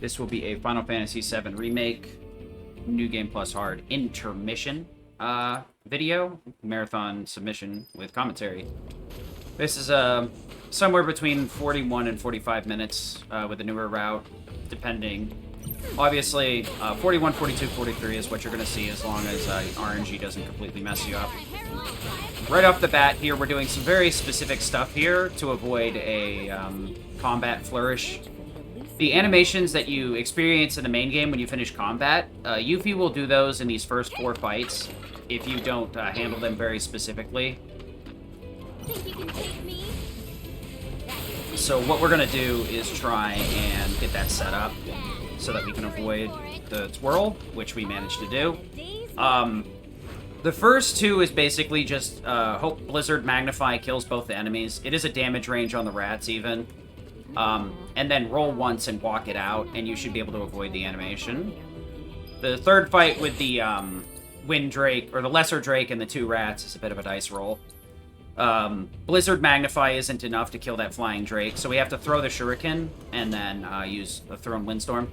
This will be a Final Fantasy VII Remake, New Game Plus Hard intermission video, marathon submission with commentary. This is somewhere between 41 and 45 minutes with a newer route, depending. Obviously, 41, 42, 43 is what you're going to see as long as RNG doesn't completely mess you up. Right off the bat here, we're doing some very specific stuff here to avoid a combat flourish. The animations that you experience in the main game when you finish combat, Yuffie will do those in these first 4 fights if you don't handle them very specifically. So what we're going to do is try and get that set up so that we can avoid the twirl, which we managed to do. The first 2 is basically just hope Blizzard Magnify kills both the enemies. It is a damage range on the rats even. And then roll once and walk it out, and you should be able to avoid the animation. The third fight with the Wind Drake, or the Lesser Drake and the 2 rats is a bit of a dice roll. Blizzard Magnify isn't enough to kill that Flying Drake, so we have to throw the Shuriken and then use a Thrown Windstorm.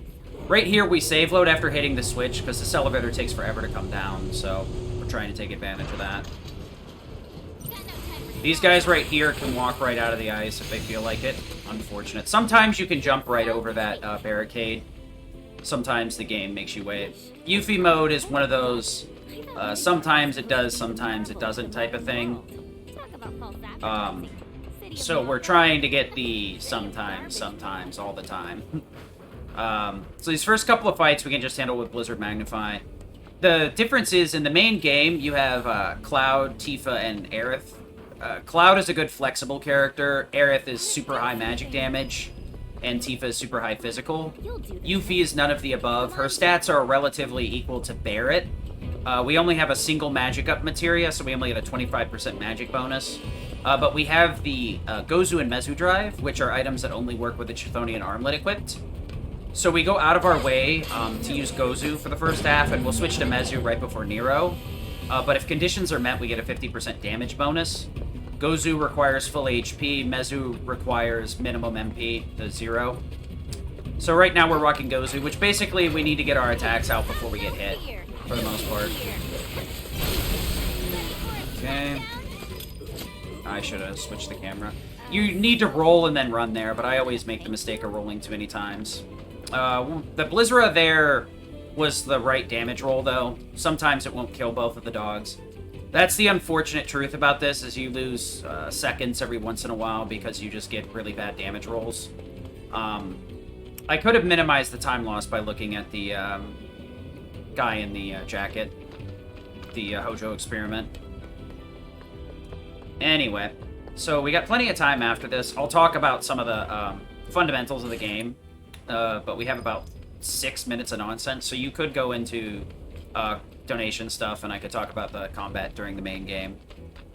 Right here, we save load after hitting the switch, because this elevator takes forever to come down, so we're trying to take advantage of that. These guys right here can walk right out of the ice if they feel like it. Unfortunate. Sometimes you can jump right over that barricade. Sometimes the game makes you wait. Yuffie mode is one of those sometimes it does, sometimes it doesn't type of thing. So we're trying to get the sometimes, all the time. So these first couple of fights we can just handle with Blizzard Magnify. The difference is in the main game you have Cloud, Tifa, and Aerith. Cloud is a good flexible character, Aerith is super high magic damage, and Tifa is super high physical. Yuffie is none of the above. Her stats are relatively equal to Barret. We only have a single magic up materia, so we only get a 25% magic bonus. But we have the Gozu and Mezu Drive, which are items that only work with the Chthonian armlet equipped. So we go out of our way to use Gozu for the first half, and we'll switch to Mezu right before Nero. But if conditions are met, we get a 50% damage bonus. Gozu requires full HP, Mezu requires minimum MP to 0. So right now we're rocking Gozu, which basically we need to get our attacks out before we get hit, for the most part. Okay. I should have switched the camera. You need to roll and then run there, but I always make the mistake of rolling too many times. The Blizzara there was the right damage roll, though. Sometimes it won't kill both of the dogs. That's the unfortunate truth about this, is you lose seconds every once in a while because you just get really bad damage rolls. I could have minimized the time loss by looking at the guy in the jacket, the Hojo experiment. Anyway, so we got plenty of time after this. I'll talk about some of the fundamentals of the game, but we have about 6 minutes of nonsense, so you could go into donation stuff, and I could talk about the combat during the main game.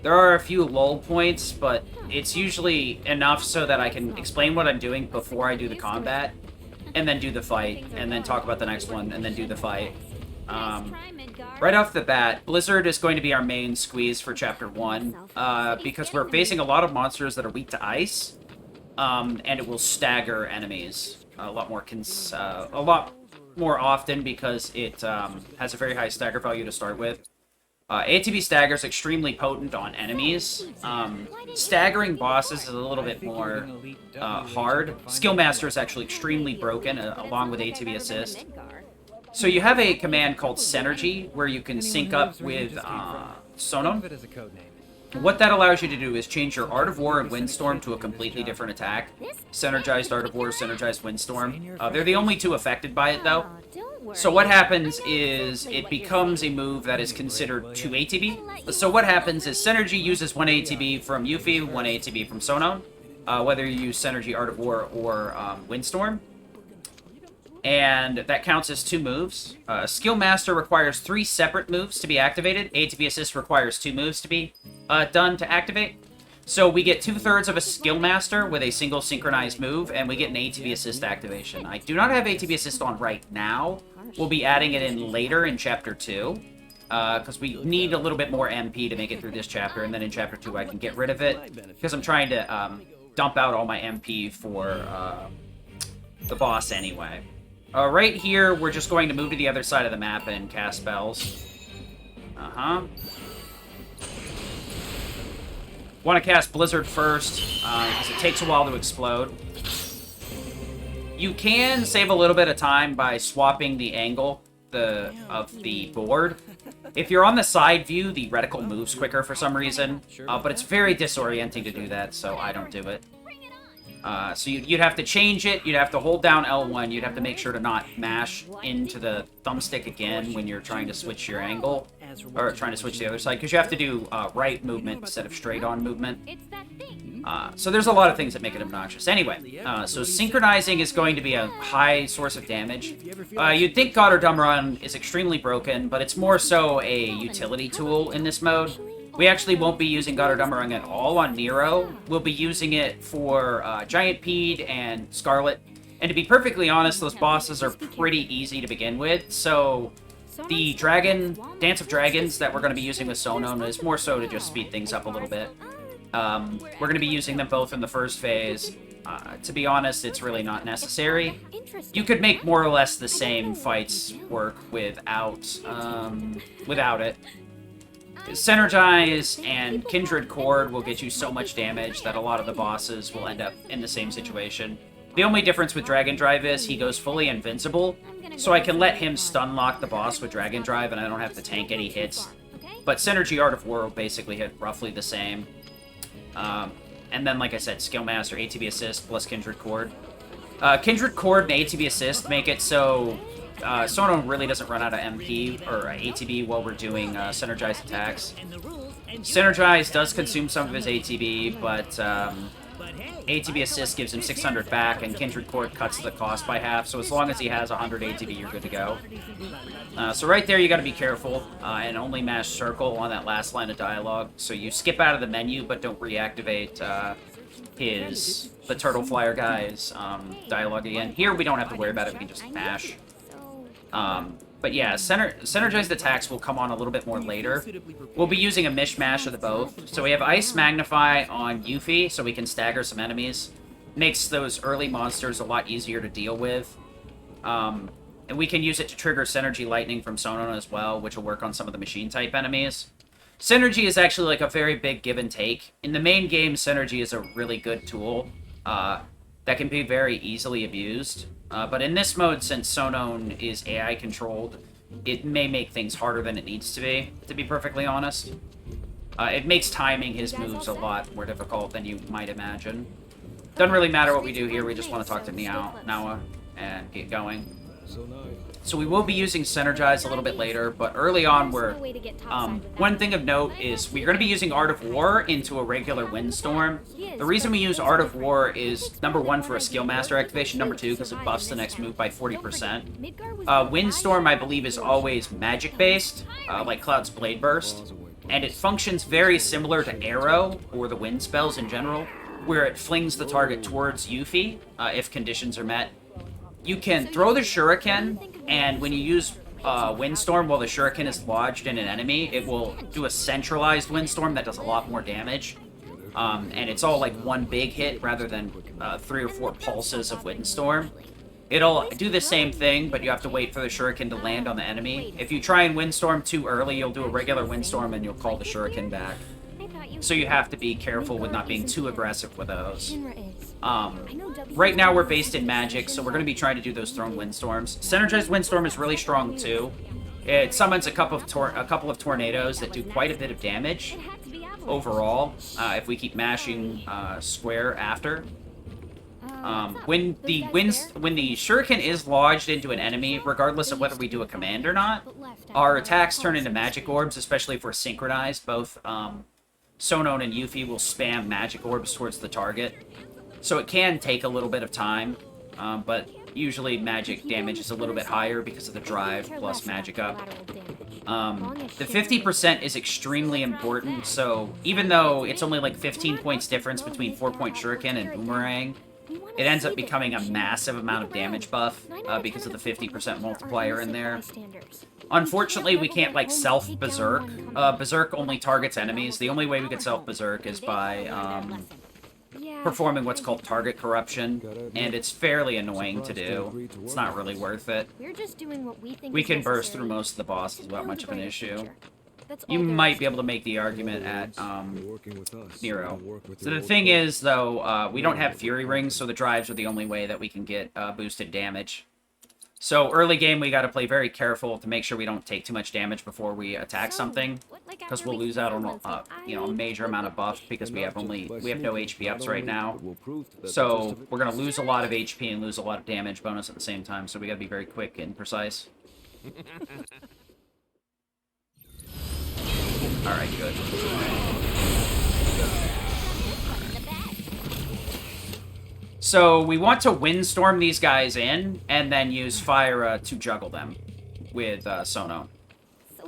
There are a few lull points, but it's usually enough so that I can explain what I'm doing before I do the combat, and then do the fight, and then talk about the next one, and then do the fight. Right off the bat, Blizzard is going to be our main squeeze for Chapter 1, because we're facing a lot of monsters that are weak to ice, and it will stagger enemies a lot more often because it has a very high stagger value to start with. ATB stagger is extremely potent on enemies. Staggering bosses is a little bit more hard. Skillmaster is actually extremely broken, along with ATB assist. So you have a command called Synergy, where you can sync up with Sonon. What that allows you to do is change your Art of War and Windstorm to a completely different attack. Synergized Art of War, Synergized Windstorm. They're the only 2 affected by it, though. So what happens is it becomes a move that is considered 2 ATB. So what happens is Synergy uses 1 ATB from Yuffie, 1 ATB from Sonon, whether you use Synergy Art of War or Windstorm. And that counts as 2 moves. Skillmaster requires 3 separate moves to be activated. ATB Assist requires 2 moves to be done to activate. So we get 2/3 of a Skillmaster with a single synchronized move, and we get an ATB Assist activation. I do not have ATB Assist on right now. We'll be adding it in later in Chapter 2, because we need a little bit more MP to make it through this chapter, and then in Chapter 2 I can get rid of it, because I'm trying to dump out all my MP for the boss anyway. Right here, we're just going to move to the other side of the map and cast spells. Want to cast Blizzard first, because it takes a while to explode. You can save a little bit of time by swapping the angle of the board. If you're on the side view, the reticle moves quicker for some reason, but it's very disorienting to do that, so I don't do it. So you'd have to change it, you'd have to hold down L1, you'd have to make sure to not mash into the thumbstick again when you're trying to switch your angle, or trying to switch the other side, because you have to do right movement instead of straight-on movement. So there's a lot of things that make it obnoxious. Anyway, so synchronizing is going to be a high source of damage. You'd think God or Dumb Run is extremely broken, but it's more so a utility tool in this mode. We actually won't be using God or Dumb Run at all on Nero. We'll be using it for Giant Pede and Scarlet. And to be perfectly honest, those bosses are pretty easy to begin with, so the Dance of Dragons that we're going to be using with Sonon is more so to just speed things up a little bit. We're going to be using them both in the first phase. To be honest, it's really not necessary. You could make more or less the same fights work without it. Synergize and Kindred Chord will get you so much damage that a lot of the bosses will end up in the same situation. The only difference with Dragon Drive is he goes fully invincible, so I can let him stun lock the boss with Dragon Drive and I don't have to tank any hits. But Synergy Art of War will basically hit roughly the same. And then, like I said, Skill Master, ATB Assist, plus Kindred Chord. Kindred Chord and ATB Assist make it so Sonon really doesn't run out of MP or ATB while we're doing Synergized attacks. Synergize does consume some of his ATB, but ATB Assist gives him 600 back, and Kindred Chord cuts the cost by half, so as long as he has 100 ATB, you're good to go. So right there, you gotta be careful, and only mash circle on that last line of dialogue. So you skip out of the menu, but don't reactivate the Turtle Flyer guy's dialogue again. Here, we don't have to worry about it, we can just mash. But yeah, synergized attacks will come on a little bit more later. We'll be using a mishmash of the both. So we have Ice Magnify on Yuffie, so we can stagger some enemies. Makes those early monsters a lot easier to deal with. And we can use it to trigger Synergy Lightning from Sonon as well, which will work on some of the machine-type enemies. Synergy is actually like a very big give and take. In the main game, Synergy is a really good tool that can be very easily abused. But in this mode, since Sonon is AI controlled, it may make things harder than it needs to be perfectly honest. It makes timing his moves a lot more difficult than you might imagine. Doesn't really matter what we do here, we just want to talk to Nawa and get going. So we will be using Synergize a little bit later, but early on we're... one thing of note is we're going to be using Art of War into a regular Windstorm. The reason we use Art of War is, number one, for a Skill Master activation, number two, because it buffs the next move by 40%. Windstorm, I believe, is always magic-based, like Cloud's Blade Burst, and it functions very similar to Arrow, or the Wind spells in general, where it flings the target towards Yuffie, if conditions are met. You can throw the Shuriken, and when you use Windstorm while the Shuriken is lodged in an enemy, it will do a centralized Windstorm that does a lot more damage. And it's all like one big hit rather than 3 or 4 pulses of Windstorm. It'll do the same thing, but you have to wait for the Shuriken to land on the enemy. If you try and Windstorm too early, you'll do a regular Windstorm and you'll call the Shuriken back. So you have to be careful with not being too aggressive with those. Right now we're based in Magic, so we're going to be trying to do those Thrown Windstorms. Synergized Windstorm is really strong too. It summons a couple of tornadoes that do quite a bit of damage overall, if we keep mashing square after. When the Shuriken is lodged into an enemy, regardless of whether we do a command or not, our attacks turn into magic orbs, especially if we're synchronized. Both Sonon and Yuffie will spam magic orbs towards the target. So it can take a little bit of time, but usually magic damage is a little bit higher because of the drive plus magic up. The 50% is extremely important, so even though it's only like 15 points difference between 4-point Shuriken and Boomerang, it ends up becoming a massive amount of damage buff because of the 50% multiplier in there. Unfortunately, we can't, like, self-Berserk. Berserk only targets enemies. The only way we could self-Berserk is by performing what's called target corruption, and it's fairly annoying to do. It's not really worth it. We're just doing what we think We is can burst necessary through most of the bosses without to much of an build a issue. brighter future. That's all You there might is be to able to it. make the argument at Working with us. Nero. Work with So your the thing old is, though, we don't have Fury Rings, so the drives are the only way that we can get boosted damage. So early game, we got to play very careful to make sure we don't take too much damage before we attack something, because we'll lose out on a major amount of buff because we have no HP ups right now. So we're gonna lose a lot of HP and lose a lot of damage bonus at the same time. So we gotta be very quick and precise. All right, good. So we want to windstorm these guys in, and then use Fyra to juggle them with Sono.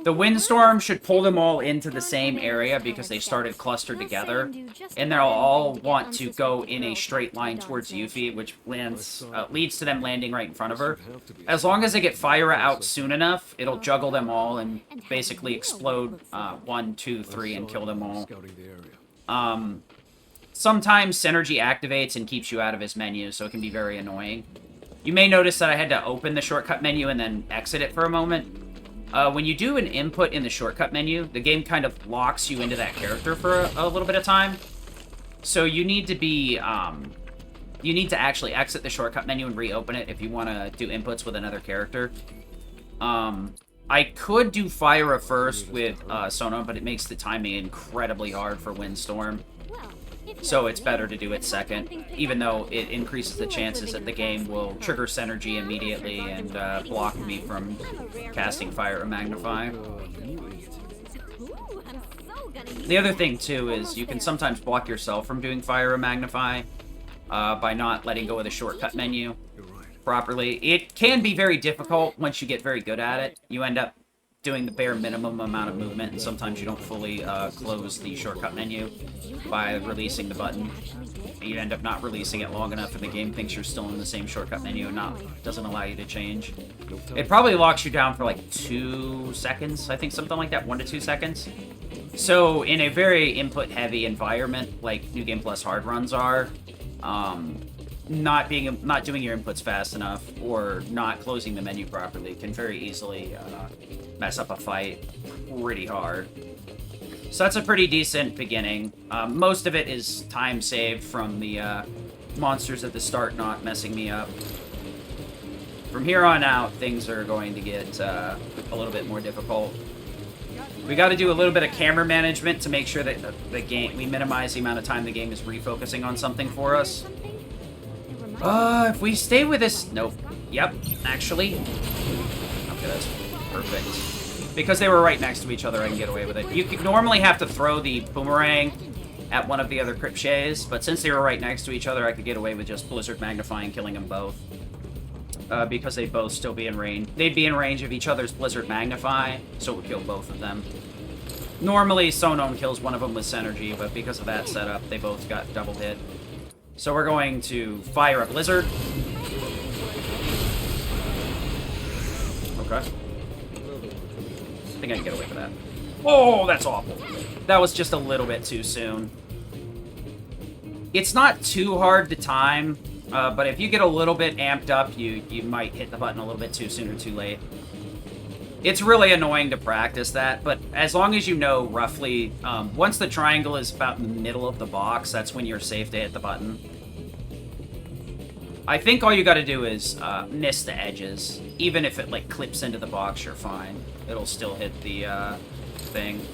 The windstorm should pull them all into the same area because they started clustered together, and they'll all want to go in a straight line towards Yuffie, which leads to them landing right in front of her. As long as they get Fyra out soon enough, it'll juggle them all and basically explode 1, 2, 3 and kill them all. Sometimes Synergy activates and keeps you out of his menu, so it can be very annoying. You may notice that I had to open the shortcut menu and then exit it for a moment. When you do an input in the shortcut menu, the game kind of locks you into that character for a little bit of time. So you need to be, you need to actually exit the shortcut menu and reopen it if you want to do inputs with another character. I could do Fyra first with Sono, but it makes the timing incredibly hard for Windstorm. So it's better to do it second, even though it increases the chances that the game will trigger Synergy immediately and block me from casting Fire or Magnify. The other thing, too, is you can sometimes block yourself from doing Fire or Magnify by not letting go of the shortcut menu properly. It can be very difficult once you get very good at it. You end up doing the bare minimum amount of movement, and sometimes you don't fully close the shortcut menu by releasing the button. You end up not releasing it long enough, and the game thinks you're still in the same shortcut menu and doesn't allow you to change. It probably locks you down for like 2 seconds, I think, something like that, 1 to 2 seconds. So in a very input-heavy environment, like New Game Plus hard runs are, not doing your inputs fast enough or not closing the menu properly can very easily mess up a fight pretty hard. So that's a pretty decent beginning. Most of it is time saved from the monsters at the start not messing me up. From here on out, things are going to get a little bit more difficult. We got to do a little bit of camera management to make sure that we minimize the amount of time the game is refocusing on something for us. If we stay with this... Nope. Yep, actually. Okay, that's perfect. Because they were right next to each other, I can get away with it. You could normally have to throw the boomerang at one of the other Cryptshays, but since they were right next to each other, I could get away with just Blizzard Magnifying, killing them both. Because they'd both still be in range. They'd be in range of each other's Blizzard Magnify, so it would kill both of them. Normally, Sonon kills one of them with Synergy, but because of that setup, they both got double hit. So we're going to fire a Blizzard. Okay. I think I can get away with that. Oh, that's awful. That was just a little bit too soon. It's not too hard to time, but if you get a little bit amped up, you might hit the button a little bit too soon or too late. It's really annoying to practice that, but as long as you know roughly, once the triangle is about in the middle of the box, that's when you're safe to hit the button. I think all you gotta do is miss the edges. Even if it, like, clips into the box, you're fine. It'll still hit the thing.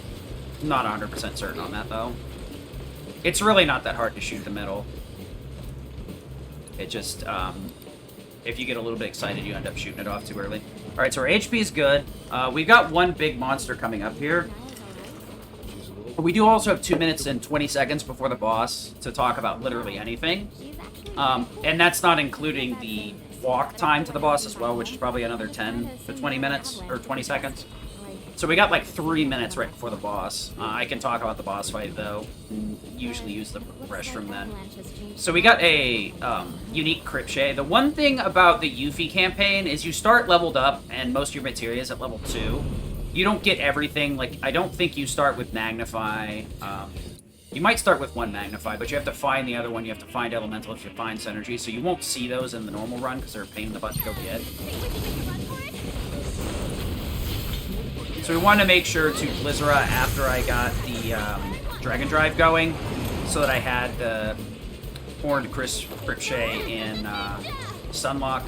Not 100% certain on that, though. It's really not that hard to shoot the middle. It just, if you get a little bit excited, you end up shooting it off too early. Alright, so our HP is good. We've got one big monster coming up here. We do also have 2 minutes and 20 seconds before the boss to talk about literally anything. And that's not including the walk time to the boss as well, which is probably another 10 to 20 minutes, or 20 seconds. So we got like 3 minutes right before the boss. I can talk about the boss fight, though. Usually use the restroom then. So we got a unique Cryptshay. The one thing about the Yuffie campaign is you start leveled up, and most of your materia is at level 2. You don't get everything. Like, I don't think you start with Magnify. You might start with one Magnify, but you have to find the other one. You have to find Elemental if you find Synergy, so you won't see those in the normal run because they're a pain in the butt to go get. So we wanted to make sure to Blizzara after I got the Dragon Drive going, so that I had the Horned Cripshay in Sunlock.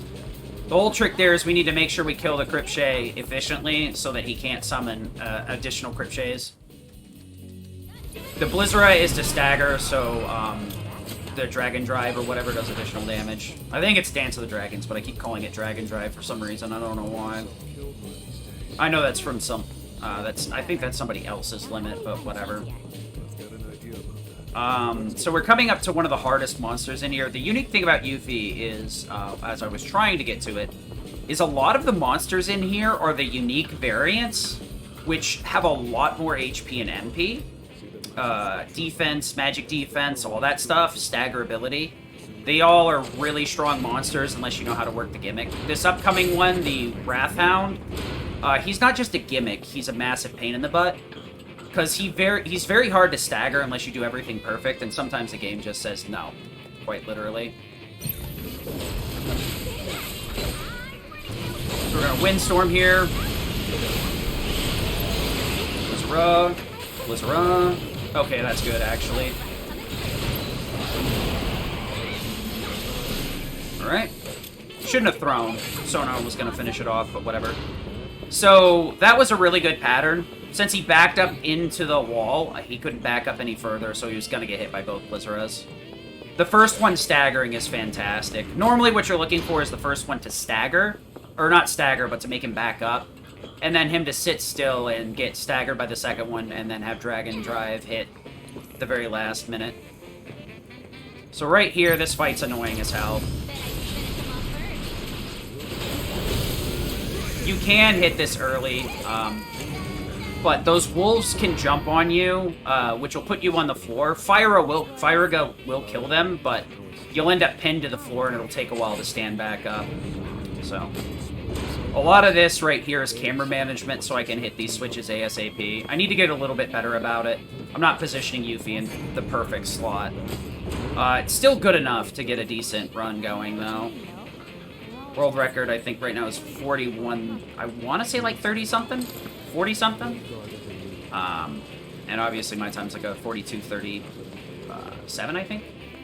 The whole trick there is we need to make sure we kill the Cripshay efficiently so that he can't summon additional Cripshays. The Blizzara is to stagger, so the Dragon Drive or whatever does additional damage. I think it's Dance of the Dragons, but I keep calling it Dragon Drive for some reason. I don't know why. I know that's from some... I think that's somebody else's limit, but whatever. So we're coming up to one of the hardest monsters in here. The unique thing about Yuffie is, as I was trying to get to it, is a lot of the monsters in here are the unique variants, which have a lot more HP and MP. Defense, magic defense, all that stuff, staggerability. They all are really strong monsters unless you know how to work the gimmick. This upcoming one, the Wrathhound, he's not just a gimmick, he's a massive pain in the butt. Because he's very hard to stagger unless you do everything perfect, and sometimes the game just says no, quite literally. So we're gonna Windstorm here. Blizzara. Blizzara. Okay, that's good, actually. Alright. Shouldn't have thrown. Sonar was gonna finish it off, but whatever. So, that was a really good pattern. Since he backed up into the wall, he couldn't back up any further, so he was going to get hit by both Blizzaras. The first one staggering is fantastic. Normally what you're looking for is the first one to stagger. Or not stagger, but to make him back up. And then him to sit still and get staggered by the second one, and then have Dragon Drive hit the very last minute. So right here, this fight's annoying as hell. You can hit this early, but those wolves can jump on you, which will put you on the floor. Firaga will kill them, but you'll end up pinned to the floor, and it'll take a while to stand back up. So, a lot of this right here is camera management, so I can hit these switches ASAP. I need to get a little bit better about it. I'm not positioning Yuffie in the perfect slot. It's still good enough to get a decent run going, though. World record, I think, right now is 41... I want to say, like, 30-something? 40-something? And obviously my time's like a 42:37, I think?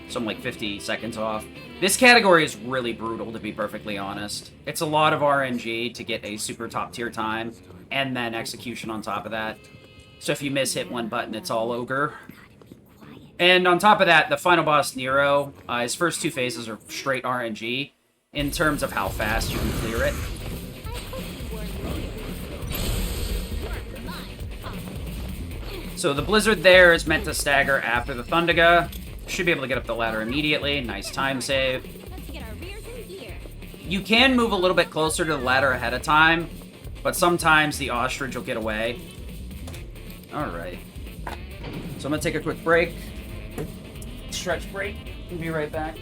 So I'm like 50 seconds off. This category is really brutal, to be perfectly honest. It's a lot of RNG to get a super top-tier time, and then execution on top of that. So if you hit one button, it's all ogre. And on top of that, the final boss, Nero, his first two phases are straight RNG, in terms of how fast you can clear it. So the Blizzard there is meant to stagger after the Thundaga. Should be able to get up the ladder immediately. Nice time save. You can move a little bit closer to the ladder ahead of time, but sometimes the Ostrich will get away. Alright. So I'm going to take a quick break. Stretch break. We'll be right back.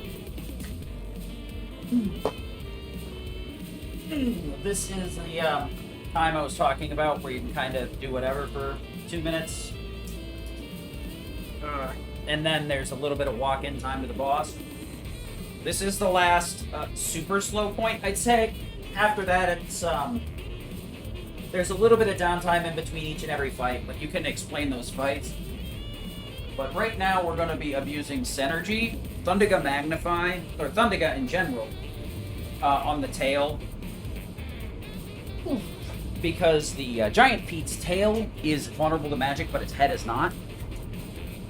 This is the time I was talking about where you can kind of do whatever for 2 minutes. And then there's a little bit of walk-in time to the boss. This is the last super slow point, I'd say. After that, it's there's a little bit of downtime in between each and every fight, but you can explain those fights. But right now, we're going to be abusing Synergy, Thundaga Magnify, or Thundaga in general, on the tail. Because the Giant Pete's tail is vulnerable to magic, but its head is not.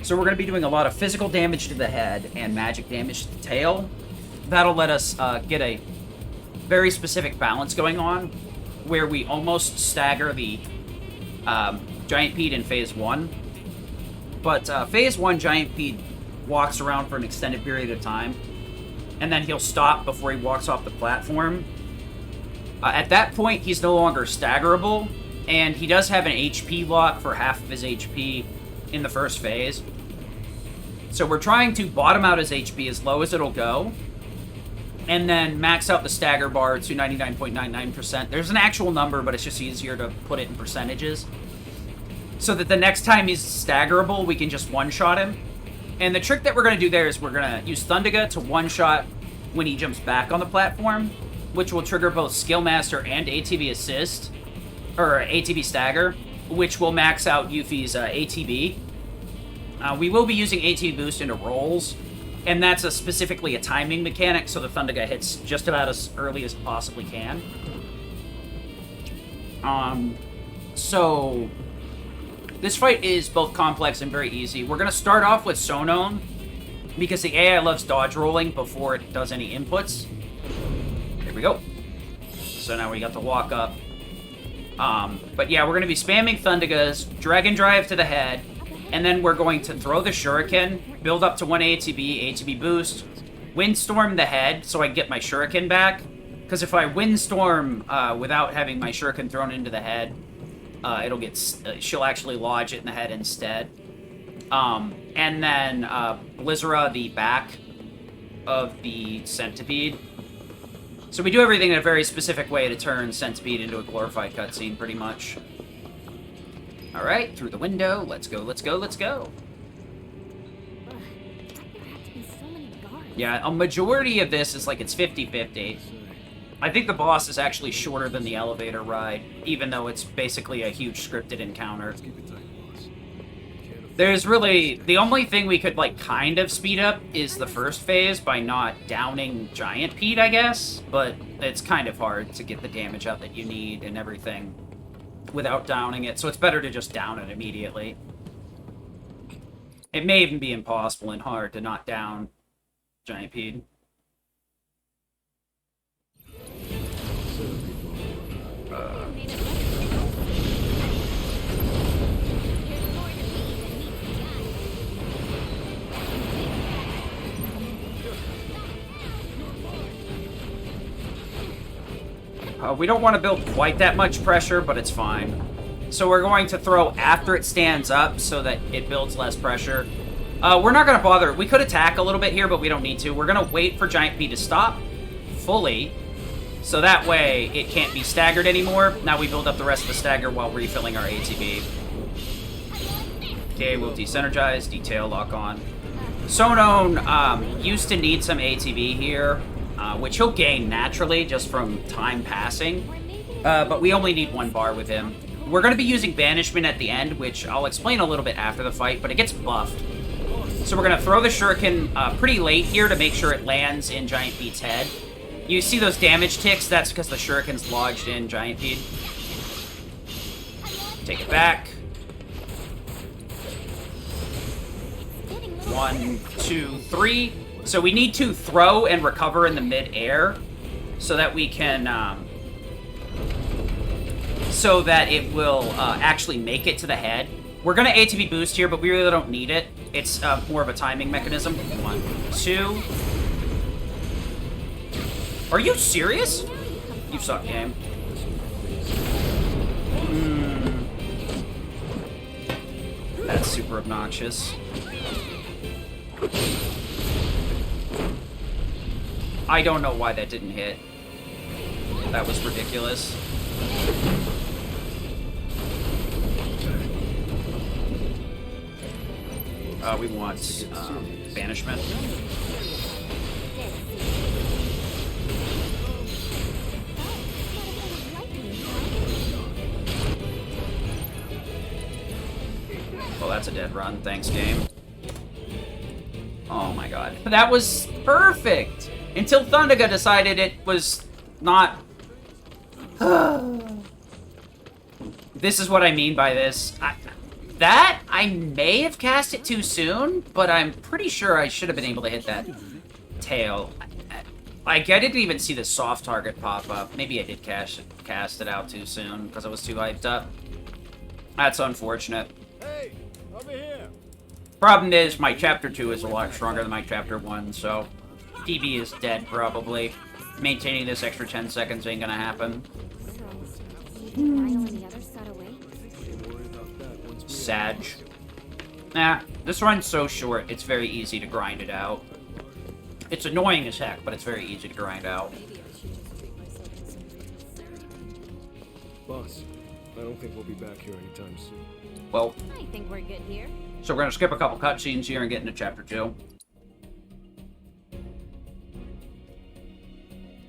So we're going to be doing a lot of physical damage to the head and magic damage to the tail. That'll let us get a very specific balance going on, where we almost stagger the Giant Pete in Phase 1. But Phase 1, Giant Pete walks around for an extended period of time, and then he'll stop before he walks off the platform. At that point, he's no longer staggerable, and he does have an HP lock for half of his HP in the first phase. So we're trying to bottom out his HP as low as it'll go, and then max out the stagger bar to 99.99%. There's an actual number, but it's just easier to put it in percentages. so that the next time he's staggerable, we can just one-shot him. And the trick that we're going to do there is we're going to use Thundaga to one-shot when he jumps back on the platform, which will trigger both Skill Master and ATB Assist, or ATB Stagger, which will max out Yuffie's ATB. We will be using ATB Boost into rolls, and that's specifically a timing mechanic, so the Thundaga hits just about as early as it possibly can. So this fight is both complex and very easy. We're going to start off with Sonon, because the AI loves dodge rolling before it does any inputs. Here we go. So now we got to walk up. But yeah, we're going to be spamming Thundagas, Dragon Drive to the head, and then we're going to throw the Shuriken, build up to 1 ATB, ATB boost, Windstorm the head so I get my Shuriken back. Because if I Windstorm without having my Shuriken thrown into the head, it'll get she'll actually lodge it in the head instead. And then Blizzara the back of the Centipede. So we do everything in a very specific way to turn Centipede into a glorified cutscene, pretty much. Alright, through the window. Let's go, let's go, let's go. There have to be so many guards. Yeah, a majority of this is like it's 50-50. I think the boss is actually shorter than the elevator ride, even though it's basically a huge scripted encounter. There's really... the only thing we could, like, kind of speed up is the first phase by not downing Giant Pete, I guess. But it's kind of hard to get the damage out that you need and everything without downing it, so it's better to just down it immediately. It may even be impossible and hard to not down Giant Pete. We don't want to build quite that much pressure, but it's fine. So we're going to throw after it stands up so that it builds less pressure. We're not going to bother. We could attack a little bit here, but we don't need to. We're going to wait for Giant P to stop fully, so that way it can't be staggered anymore. Now we build up the rest of the stagger while refilling our ATB. Okay, we'll desynergize, detail lock on. Sonon used to need some ATB here, which he'll gain naturally just from time passing. But we only need 1 bar with him. We're going to be using Banishment at the end, which I'll explain a little bit after the fight, but it gets buffed. So we're going to throw the Shuriken pretty late here to make sure it lands in Giant Pete's head. You see those damage ticks? That's because the Shuriken's lodged in Giant Pete. Take it back. 1, 2, 3. So we need to throw and recover in the mid-air so that we can... so that it will actually make it to the head. We're going to ATB boost here, but we really don't need it. It's more of a timing mechanism. 1, 2. Are you serious? You suck, game. That's super obnoxious. I don't know why that didn't hit. That was ridiculous. We want banishment. Well, that's a dead run. Thanks, game. Oh my god. That was perfect! Until Thundaga decided it was not... This is what I mean by this. I may have cast it too soon, but I'm pretty sure I should have been able to hit that tail. Like, I didn't even see the soft target pop up. Maybe I did cast it out too soon because I was too hyped up. That's unfortunate. Hey, over here. Problem is, my Chapter 2 is a lot stronger than my Chapter 1, so DB is dead, probably. Maintaining this extra 10 seconds ain't gonna happen. So, Niall and the others got away? Sag. Nah, this run's so short, it's very easy to grind it out. It's annoying as heck, but it's very easy to grind out. Boss, I don't think we'll be back here anytime soon. Well, I think we're good here. so we're gonna skip a couple cutscenes here and get into chapter 2.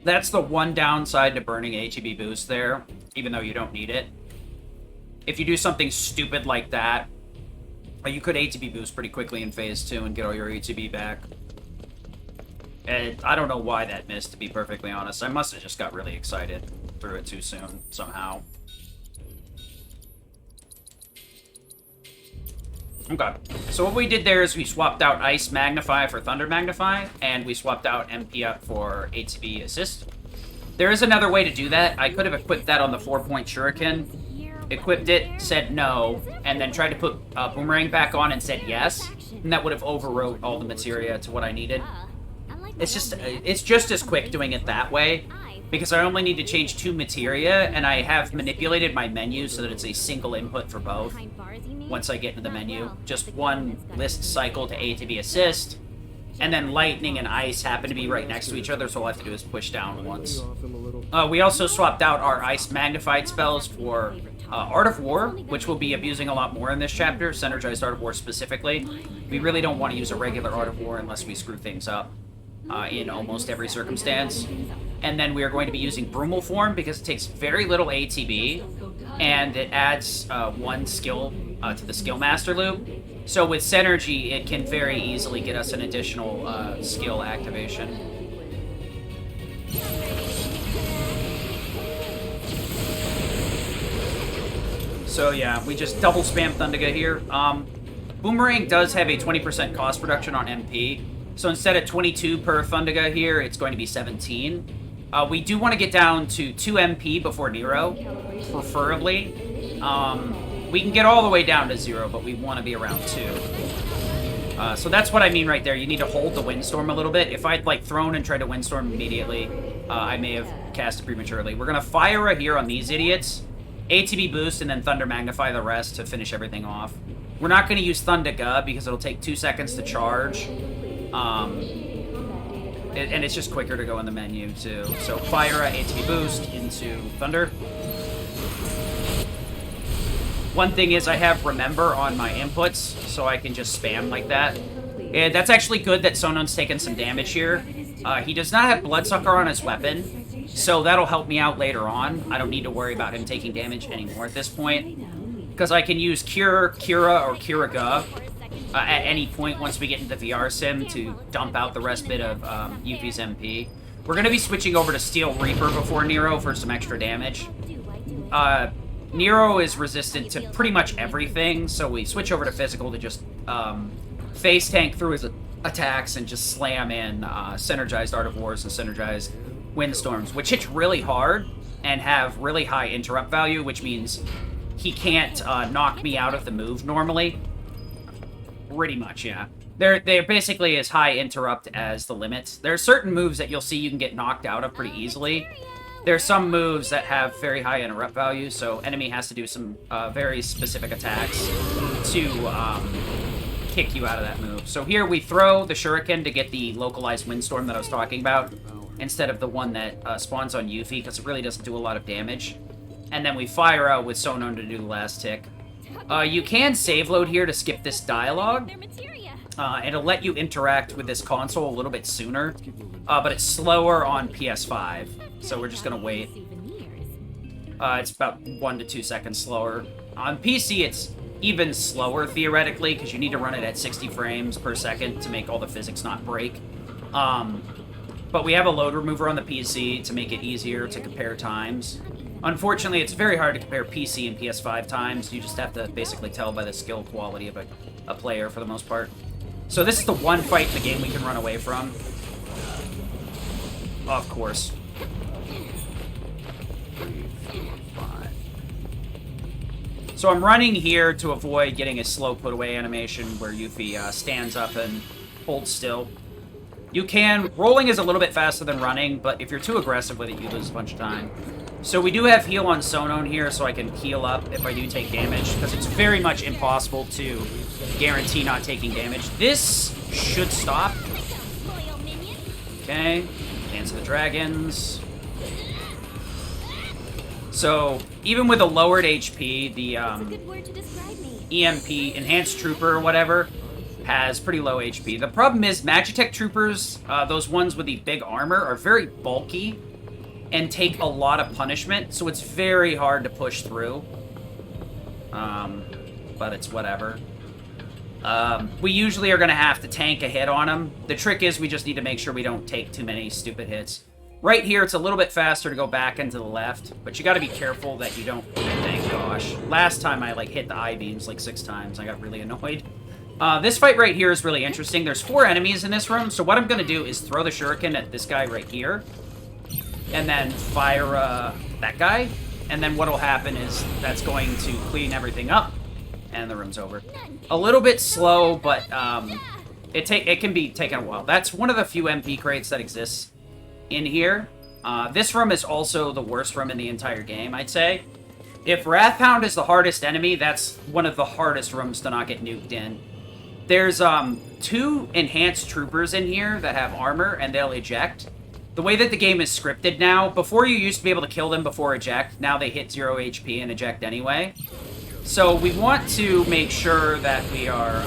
That's the one downside to burning ATB boost there, even though you don't need it. If you do something stupid like that, you could ATB boost pretty quickly in Phase 2 and get all your ATB back. And I don't know why that missed, to be perfectly honest. I must have just got really excited. Threw it too soon, somehow. Okay, so what we did there is we swapped out Ice Magnify for Thunder Magnify, and we swapped out MP up for ATB Assist. There is another way to do that. I could have equipped that on the 4-point Shuriken. Equipped it, said no, and then tried to put Boomerang back on and said yes, and that would have overwrote all the materia to what I needed. It's just as quick doing it that way, because I only need to change 2 materia, and I have manipulated my menu so that it's a single input for both. Once I get into the menu, just one list cycle to ATB Assist, and then Lightning and Ice happen to be right next to each other, so all I have to do is push down once. We also swapped out our Ice Magnified spells for Art of War, which we'll be abusing a lot more in this chapter, Synergized Art of War specifically. We really don't want to use a regular Art of War unless we screw things up in almost every circumstance. And then we are going to be using Brumal Form because it takes very little ATB, and it adds 1 skill to the Skill Master loop. So with Synergy, it can very easily get us an additional skill activation. So yeah, we just double spam Thundiga here. Boomerang does have a 20% cost reduction on MP, so instead of 22 per Thundiga here, it's going to be 17. We do want to get down to 2 MP before Nero, preferably. We can get all the way down to 0, but we want to be around 2. So that's what I mean right there. You need to hold the Windstorm a little bit. If I'd like thrown and tried to Windstorm immediately, I may have cast it prematurely. We're going to Fire here on these idiots, ATB boost, and then Thunder Magnify the rest to finish everything off. We're not going to use Thundiga because it'll take 2 seconds to charge. And it's just quicker to go in the menu, too. So Fire ATB boost into Thunder. One thing is I have Remember on my inputs, so I can just spam like that. And that's actually good that Sonon's taken some damage here. He does not have Bloodsucker on his weapon, so that'll help me out later on. I don't need to worry about him taking damage anymore at this point, because I can use Cure, Cura, or Curaga at any point once we get into the VR sim to dump out the rest bit of Yuffie's MP. We're going to be switching over to Steel Reaper before Nero for some extra damage. Nero is resistant to pretty much everything, so we switch over to Physical to just face tank through his attacks and just slam in Synergized Art of Wars and Synergized Windstorms, which hit really hard and have really high interrupt value, which means he can't knock me out of the move normally. Pretty much, yeah. They're basically as high interrupt as the limits. There are certain moves that you'll see you can get knocked out of pretty easily. There are some moves that have very high interrupt value, so enemy has to do some very specific attacks to kick you out of that move. So here we throw the Shuriken to get the localized Windstorm that I was talking about, instead of the one that spawns on Yuffie, because it really doesn't do a lot of damage. And then we fire out with Sonon to do the last tick. You can save load here to skip this dialogue. It'll let you interact with this console a little bit sooner, but it's slower on PS5, so we're just gonna wait. It's about 1 to 2 seconds slower. On PC, it's even slower, theoretically, because you need to run it at 60 frames per second to make all the physics not break. But we have a load remover on the PC to make it easier to compare times. Unfortunately, it's very hard to compare PC and PS5 times. You just have to basically tell by the skill quality of a player for the most part. So this is the one fight in the game we can run away from. Of course. 3, 4, 5. So I'm running here to avoid getting a slow put away animation where Yuffie stands up and holds still. You can... Rolling is a little bit faster than running, but if you're too aggressive with it, you lose a bunch of time. So we do have heal on Sonon here, so I can heal up if I do take damage, because it's very much impossible to guarantee not taking damage. This should stop. Okay. Dance of the Dragons. So, even with a lowered HP, the That's a good word to describe me. EMP, Enhanced Trooper or whatever, has pretty low HP. The problem is Magitech Troopers, those ones with the big armor, are very bulky and take a lot of punishment, so it's very hard to push through. But it's whatever. We usually are going to have to tank a hit on them. The trick is we just need to make sure we don't take too many stupid hits. Right here, it's a little bit faster to go back and to the left, but you got to be careful that you don't... Thank gosh. Last time I, like, hit the I-beams, like, 6 times. I got really annoyed. This fight right here is really interesting. There's 4 enemies in this room, so what I'm going to do is throw the shuriken at this guy right here, and then fire that guy, and then what'll happen is that's going to clean everything up, and the room's over. A little bit slow, but it can be taken a while. That's one of the few MP crates that exists in here. This room is also the worst room in the entire game, I'd say. If Wrathhound is the hardest enemy, that's one of the hardest rooms to not get nuked in. There's 2 enhanced troopers in here that have armor, and they'll eject. The way that the game is scripted now, before you used to be able to kill them before eject, now they hit 0 HP and eject anyway. So we want to make sure that we are...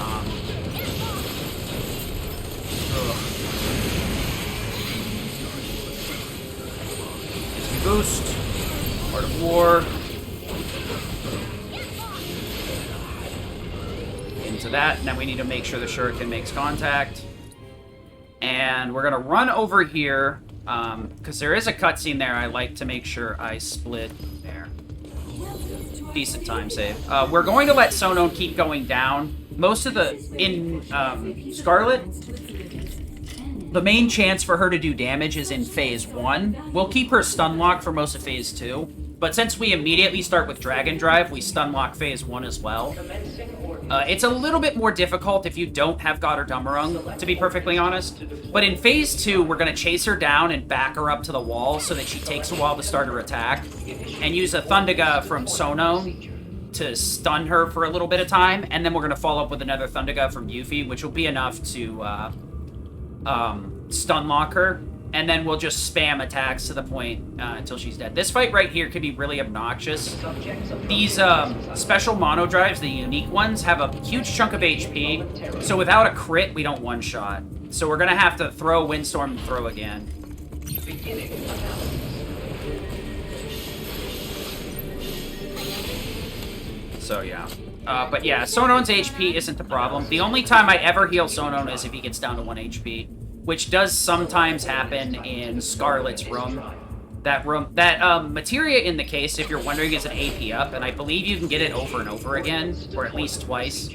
Boost. Art of War. Into that, and then we need to make sure the shuriken makes contact. And we're gonna run over here, because there is a cutscene there. I like to make sure I split there. Decent time save. We're going to let Sonon keep going down. Most of the... In Scarlet, the main chance for her to do damage is in Phase 1. We'll keep her stun lock for most of Phase 2. But since we immediately start with Dragon Drive, we stun lock Phase 1 as well. It's a little bit more difficult if you don't have Götterdämmerung, to be perfectly honest. But in Phase 2, we're going to chase her down and back her up to the wall so that she takes a while to start her attack. And use a Thundaga from Sonon to stun her for a little bit of time. And then we're going to follow up with another Thundaga from Yuffie, which will be enough to stun lock her. And then we'll just spam attacks to the point until she's dead. This fight right here could be really obnoxious. These special mono drives, the unique ones, have a huge chunk of HP. So without a crit, we don't one-shot. So we're going to have to throw Windstorm and throw again. So yeah. But yeah, Sonon's HP isn't the problem. The only time I ever heal Sonon is if he gets down to 1 HP. Which does sometimes happen in Scarlet's room. That materia in the case, if you're wondering, is an AP up, and I believe you can get it over and over again, or at least twice.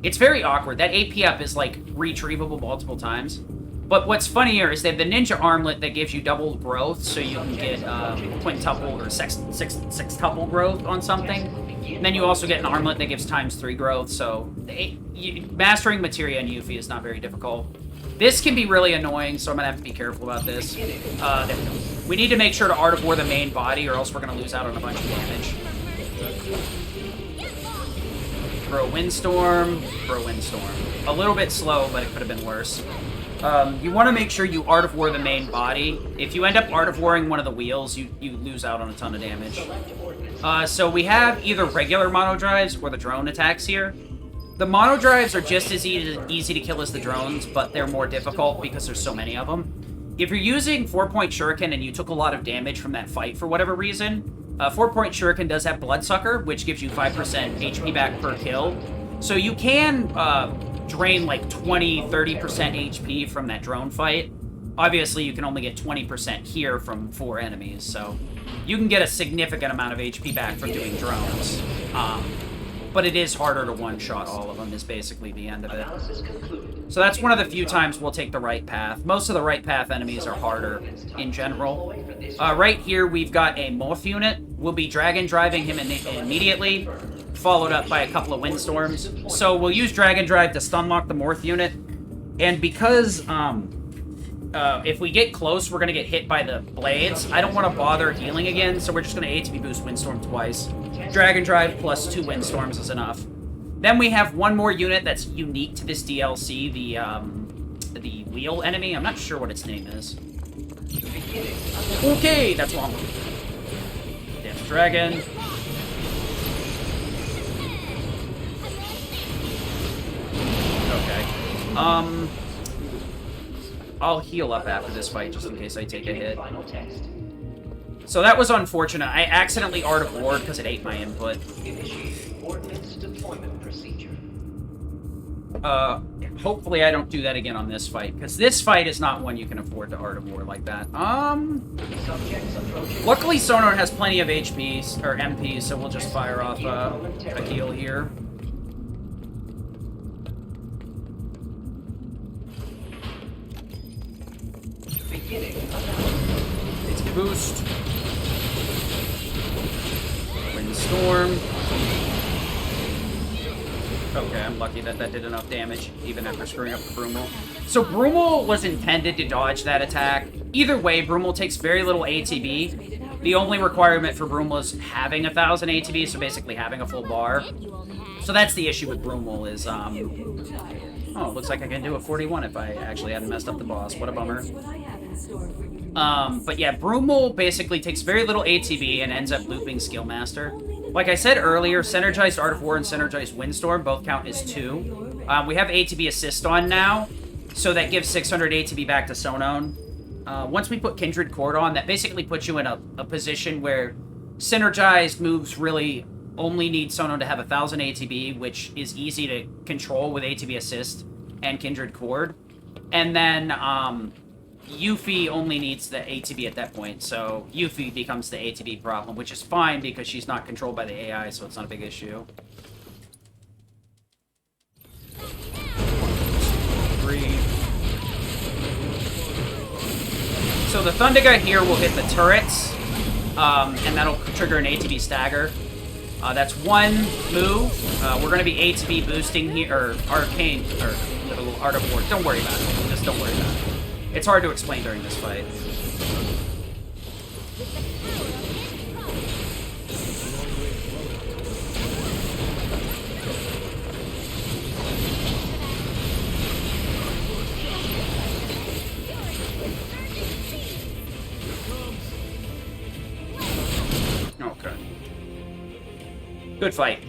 It's very awkward. That AP up is, like, retrievable multiple times. But what's funnier is they have the Ninja Armlet that gives you double growth, so you can get quintuple or sextuple growth on something. And then you also get an armlet that gives ×3 growth, so mastering materia in Yuffie is not very difficult. This can be really annoying, so I'm going to have to be careful about this. There we go. We need to make sure to Art of War the main body, or else we're going to lose out on a bunch of damage. Throw Windstorm, throw Windstorm. A little bit slow, but it could have been worse. You want to make sure you Art of War the main body. If you end up Art of Warring one of the wheels, you lose out on a ton of damage. So we have either regular mono drives or the drone attacks here. The mono drives are just as easy to kill as the drones, but they're more difficult because there's so many of them. If you're using 4-point shuriken and you took a lot of damage from that fight for whatever reason, 4-point shuriken does have Bloodsucker, which gives you 5% HP back per kill. So you can drain like 20-30% HP from that drone fight. Obviously, you can only get 20% here from 4 enemies, so you can get a significant amount of HP back from doing drones. But it is harder to one-shot all of them, is basically the end of it. So that's one of the few times we'll take the right path. Most of the right path enemies are harder in general. Right here, we've got a Morph unit. We'll be Dragon Driving him immediately, followed up by a couple of Windstorms. So we'll use Dragon Drive to stun lock the Morph unit. And because if we get close, we're going to get hit by the blades. I don't want to bother healing again, so we're just going to ATB boost Windstorm twice. Dragon Drive plus 2 Windstorms is enough. Then we have one more unit that's unique to this DLC, the wheel enemy. I'm not sure what its name is. Okay, that's wrong. Yeah. Dragon. Okay. I'll heal up after this fight just in case I take a hit. So that was unfortunate. I accidentally Art of War because it ate my input. Hopefully I don't do that again on this fight, because this fight is not one you can afford to Art of War like that. Luckily Sonar has plenty of HPs, or MPs, so we'll just fire off a heal here. It's a boost. Windstorm. Okay, I'm lucky that that did enough damage, even after screwing up the Brumal. So Brumal was intended to dodge that attack. Either way, Brumal takes very little ATB. The only requirement for Brumal is having 1,000 ATB, so basically having a full bar. So that's the issue with Brumal is, oh, it looks like I can do a 41 if I actually hadn't messed up the boss. What a bummer. But yeah, Brumal basically takes very little ATB and ends up looping Skillmaster. Like I said earlier, Synergized Art of War and Synergized Windstorm both count as 2. We have ATB Assist on now, so that gives 600 ATB back to Sonon. Once we put Kindred Cord on, that basically puts you in a position where Synergized moves really only need Sonon to have 1,000 ATB, which is easy to control with ATB Assist and Kindred Cord. And then, Yuffie only needs the ATB at that point, so Yuffie becomes the ATB problem, which is fine because she's not controlled by the AI, so it's not a big issue. 3. So the Thundiga here will hit the turrets, and that'll trigger an ATB stagger. That's one move. We're going to be ATB boosting here, or Arcane, or little Art of War. Don't worry about it. Just don't worry about it. It's hard to explain during this fight. Okay. Good fight.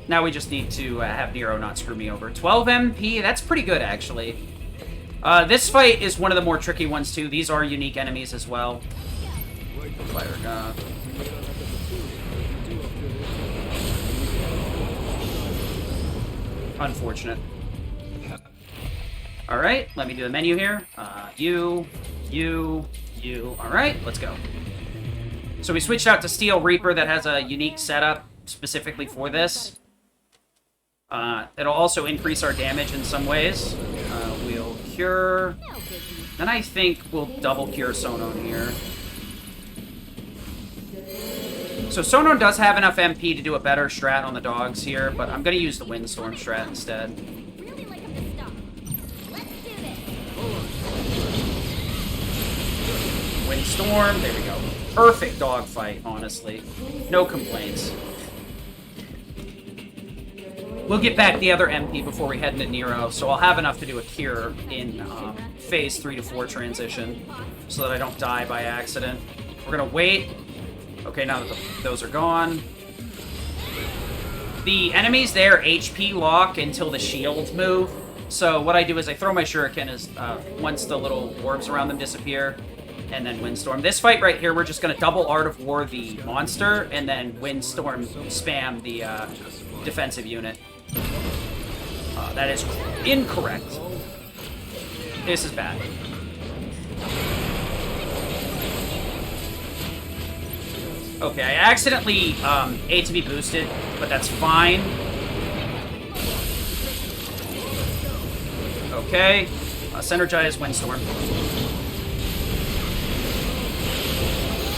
Now we just need to have Nero not screw me over. 12 MP, that's pretty good, actually. This fight is one of the more tricky ones, too. These are unique enemies as well. Fire gun. Unfortunate. Alright, let me do the menu here. You. Alright, let's go. So we switched out to Steel Reaper that has a unique setup specifically for this. It'll also increase our damage in some ways. We'll cure. Then I think we'll double cure Sonon here. So Sonon does have enough MP to do a better strat on the dogs here, but I'm going to use the Windstorm strat instead. Really like him to stop. Let's do this. Windstorm, there we go. Perfect dog fight, honestly. No complaints. We'll get back the other MP before we head into Nero, so I'll have enough to do a cure in phase 3 to 4 transition, so that I don't die by accident. We're gonna wait. Okay, now that those are gone. The enemies there HP lock until the shields move, so what I do is I throw my shuriken as once the little orbs around them disappear, and then Windstorm. This fight right here, we're just gonna double Art of War the monster, and then Windstorm spam the defensive unit. That is incorrect. This is bad. Okay, I accidentally ATB boosted, but that's fine. Okay, Synergize Windstorm.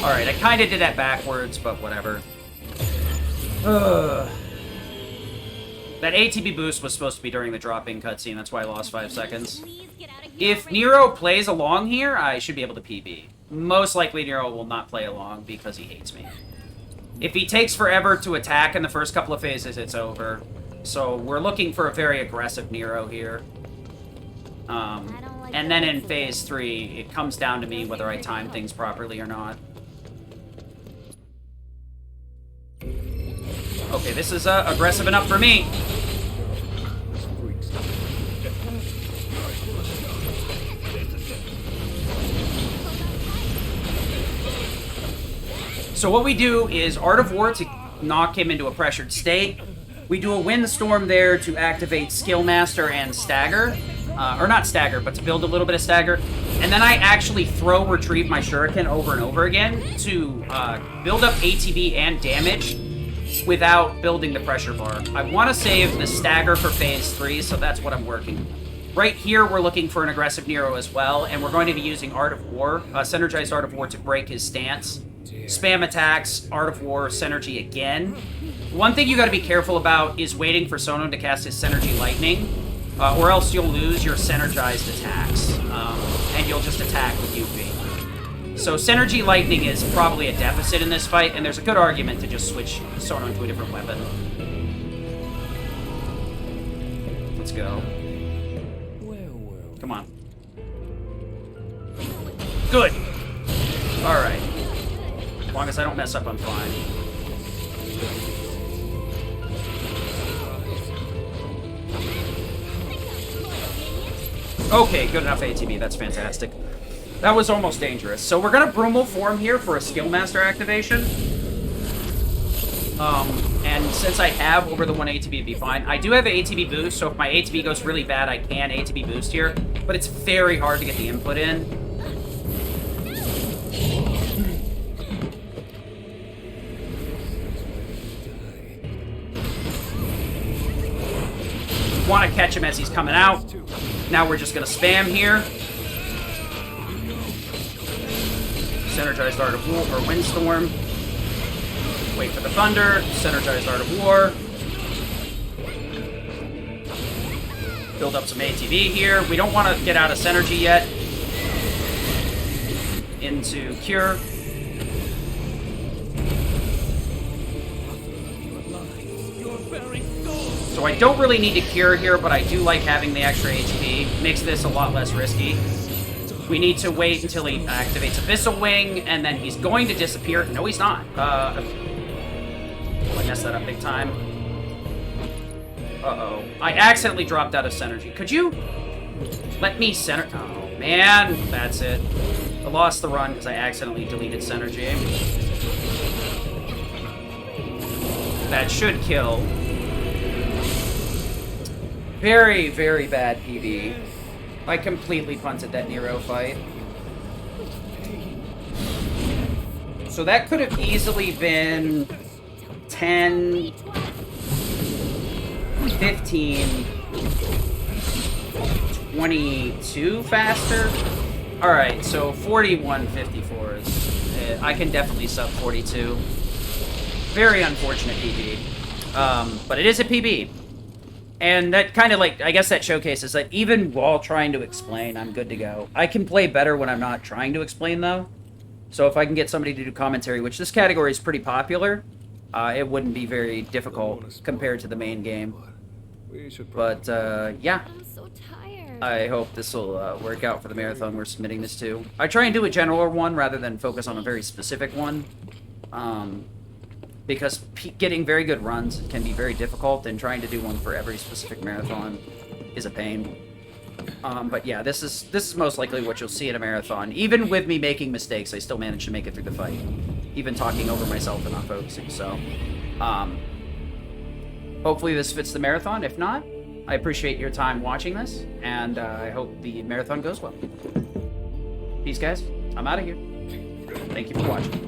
Alright, I kind of did that backwards, but whatever. Ugh. That ATB boost was supposed to be during the drop-in cutscene, that's why I lost 5 seconds. If Nero plays along here, I should be able to PB. Most likely Nero will not play along because he hates me. If he takes forever to attack in the first couple of phases, it's over. So we're looking for a very aggressive Nero here. And then in phase 3, it comes down to me whether I time things properly or not. Okay, this is aggressive enough for me. So what we do is Art of War to knock him into a pressured state. We do a Windstorm there to activate Skill Master and Stagger. Or not Stagger, but to build a little bit of Stagger. And then I actually retrieve my Shuriken over and over again to build up ATB and damage without building the pressure bar. I want to save the Stagger for Phase 3, so that's what I'm working on. Right here, we're looking for an aggressive Nero as well, and we're going to be using Art of War, Synergized Art of War to break his stance. Spam attacks, Art of War, Synergy again. One thing you got to be careful about is waiting for Sonon to cast his Synergy Lightning, or else you'll lose your Synergized attacks, and you'll just attack with Yuffie. So Synergy Lightning is probably a deficit in this fight, and there's a good argument to just switch Sonon to a different weapon. Let's go. Come on. Good! Alright. As long as I don't mess up, I'm fine. Okay, good enough ATB. That's fantastic. That was almost dangerous. So we're gonna Brumal form here for a Skill Master activation. And since I have over the 1 ATB, it'd be fine. I do have an ATB boost, so if my ATB goes really bad, I can ATB boost here. But it's very hard to get the input in. Want to catch him as he's coming out. Now we're just going to spam here. Synergized Art of War, or Windstorm. Wait for the Thunder. Synergized Art of War. Build up some ATB here. We don't want to get out of Synergy yet. Into Cure. So I don't really need to Cure here, but I do like having the extra HP. Makes this a lot less risky. We need to wait until he activates Abyssal Wing, and then he's going to disappear. No, he's not. I messed that up big time. Uh-oh. I accidentally dropped out of Synergy. Could you let me center... Oh, man. That's it. I lost the run because I accidentally deleted Synergy. That should kill. Very, very bad PB. I completely punted that Nero fight. So that could have easily been 10, 15, 22 faster. Alright, so 41.54 is... I can definitely sub 42. Very unfortunate PB. But it is a PB. And that kind of like, I guess that showcases that even while trying to explain, I'm good to go. I can play better when I'm not trying to explain, though. So if I can get somebody to do commentary, which this category is pretty popular, it wouldn't be very difficult compared to the main game. But, yeah. I'm so tired. I hope this will work out for the marathon we're submitting this to. I try and do a general one rather than focus on a very specific one. Because getting very good runs can be very difficult, and trying to do one for every specific marathon is a pain. But yeah, this is most likely what you'll see in a marathon. Even with me making mistakes, I still managed to make it through the fight. Even talking over myself and not focusing, so... hopefully this fits the marathon. If not, I appreciate your time watching this, and I hope the marathon goes well. Peace, guys. I'm out of here. Thank you for watching.